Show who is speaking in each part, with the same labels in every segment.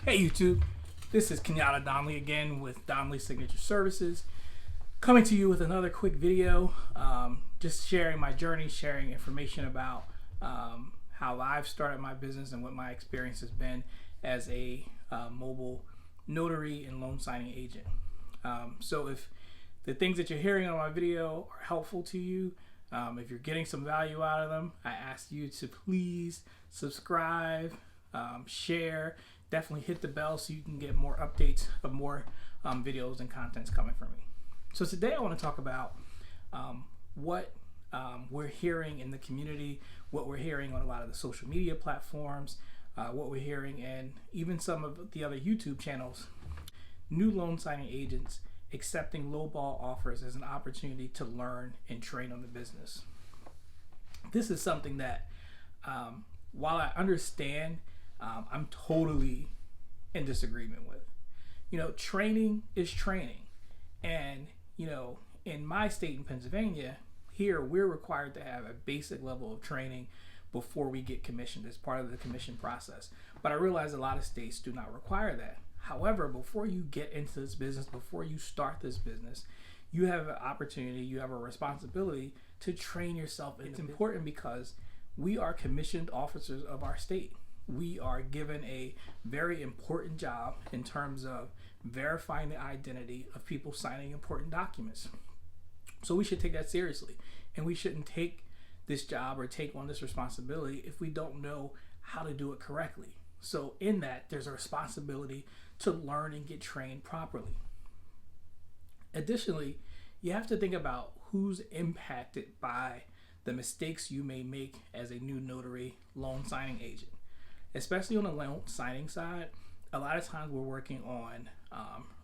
Speaker 1: Hey YouTube, this is Kenyatta Donnelly again with Donnelly Signature Services, coming to you with another quick video, just sharing my journey, sharing information about how I've started my business and what my experience has been as a mobile notary and loan signing agent. So if the things that you're hearing on my video are helpful to you, if you're getting some value out of them, I ask you to please subscribe, share, definitely hit the bell so you can get more updates of more videos and contents coming from me. So today I want to talk about what we're hearing in the community, what we're hearing on a lot of the social media platforms, what we're hearing in even some of the other YouTube channels. New loan signing agents accepting lowball offers as an opportunity to learn and train on the business. This is something that, while I understand, I'm totally in disagreement with. Training is training. And, in my state in Pennsylvania, here we're required to have a basic level of training before we get commissioned as part of the commission process. But I realize a lot of states do not require that. However, before you get into this business, before you start this business, you have an opportunity, you have a responsibility to train yourself. It's important because we are commissioned officers of our state. We are given a very important job in terms of verifying the identity of people signing important documents. So we should take that seriously, and we shouldn't take this job or take on this responsibility if we don't know how to do it correctly. So in that, there's a responsibility to learn and get trained properly. Additionally, you have to think about who's impacted by the mistakes you may make as a new notary loan signing agent. Especially on the loan signing side, a lot of times we're working on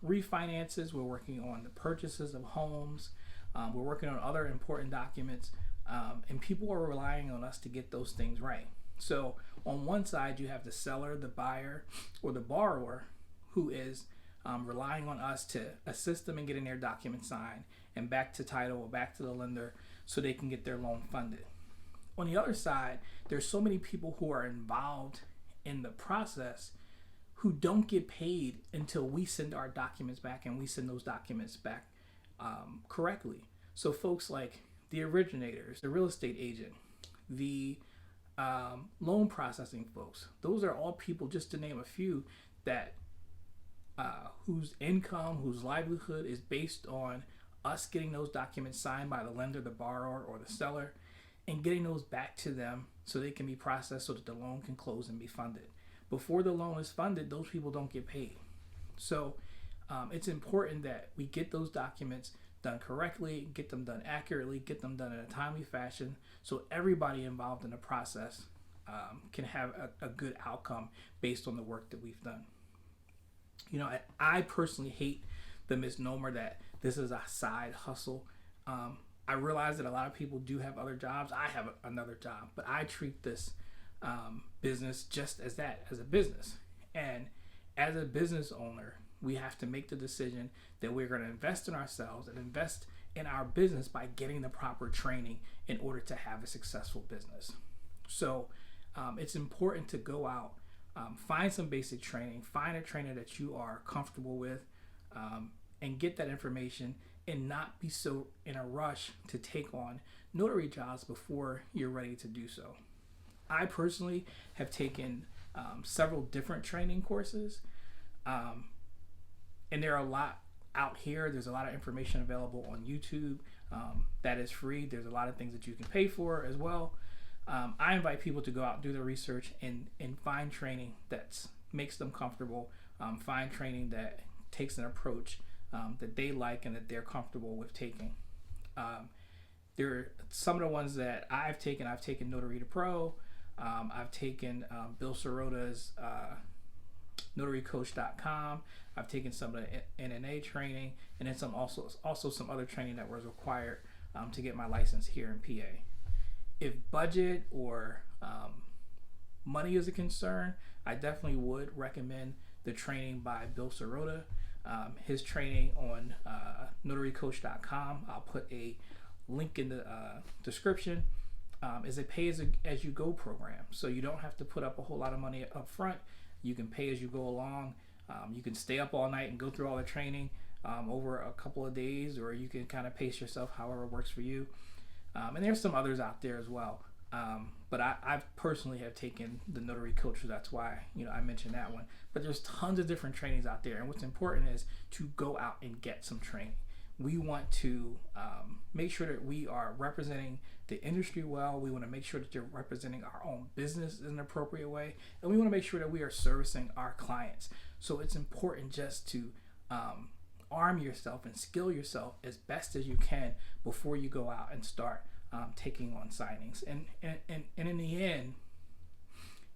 Speaker 1: refinances, we're working on the purchases of homes, we're working on other important documents, and people are relying on us to get those things right. So on one side, you have the seller, the buyer, or the borrower who is relying on us to assist them in getting their documents signed and back to title or back to the lender so they can get their loan funded. On the other side, there's so many people who are involved in the process who don't get paid until we send our documents back, and we send those documents back correctly. So folks like the originators, the real estate agent, the loan processing folks, those are all people, just to name a few, that whose income, whose livelihood is based on us getting those documents signed by the lender, the borrower, or the seller, and getting those back to them so they can be processed so that the loan can close and be funded. Before the loan is funded, those people don't get paid. So it's important that we get those documents done correctly, get them done accurately, get them done in a timely fashion so everybody involved in the process can have a good outcome based on the work that we've done. I personally hate the misnomer that this is a side hustle. I realize that a lot of people do have other jobs. I have another job, but I treat this business just as that, as a business. And as a business owner, we have to make the decision that we're going to invest in ourselves and invest in our business by getting the proper training in order to have a successful business. So it's important to go out, find some basic training, find a trainer that you are comfortable with, and get that information, and not be so in a rush to take on notary jobs before you're ready to do so. I personally have taken several different training courses, and there are a lot out here. There's a lot of information available on YouTube that is free. There's a lot of things that you can pay for as well. I invite people to go out and do the research and find training that makes them comfortable, find training that takes an approach that they like and that they're comfortable with taking. There are some of the ones that I've taken. I've taken Notary to Pro. I've taken Bill Sirota's NotaryCoach.com. I've taken some of the NNA training, and then some also some other training that was required to get my license here in PA. If budget or money is a concern, I definitely would recommend the training by Bill Sirota. His training on NotaryCoach.com, I'll put a link in the description, is a pay as you go program. So you don't have to put up a whole lot of money up front. You can pay as you go along. You can stay up all night and go through all the training over a couple of days, or you can kind of pace yourself however works for you. And there's some others out there as well. But I personally have taken the Notary Coach, so that's why I mentioned that one. But there's tons of different trainings out there, and what's important is to go out and get some training. We want to make sure that we are representing the industry well. We want to make sure that you're representing our own business in an appropriate way, and we want to make sure that we are servicing our clients. So it's important just to arm yourself and skill yourself as best as you can before you go out and start taking on signings. And in the end,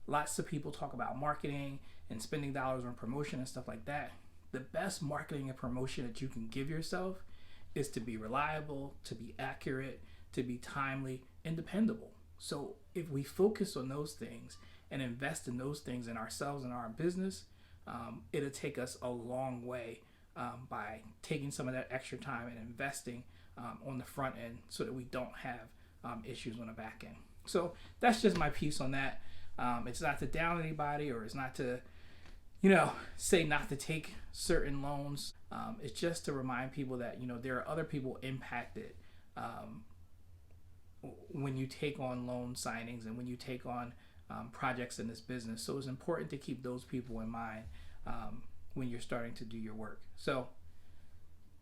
Speaker 1: lots of people talk about marketing and spending dollars on promotion and stuff like that. The best marketing and promotion that you can give yourself is to be reliable, to be accurate, to be timely and dependable. So if we focus on those things and invest in those things in ourselves and our business, it'll take us a long way by taking some of that extra time and investing on the front end so that we don't have issues on the back end. So that's just my piece on that. It's not to down anybody, or it's not to say not to take certain loans. It's just to remind people that there are other people impacted when you take on loan signings and when you take on projects in this business. So it's important to keep those people in mind when you're starting to do your work. So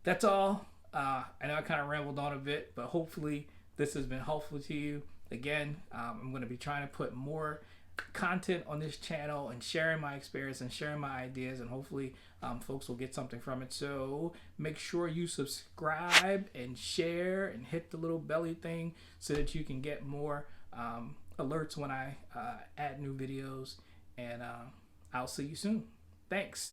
Speaker 1: that's all. I know I kind of rambled on a bit, but hopefully this has been helpful to you. Again, I'm going to be trying to put more content on this channel and sharing my experience and sharing my ideas, and hopefully folks will get something from it. So make sure you subscribe and share and hit the little belly thing so that you can get more alerts when I add new videos, and I'll see you soon. Thanks.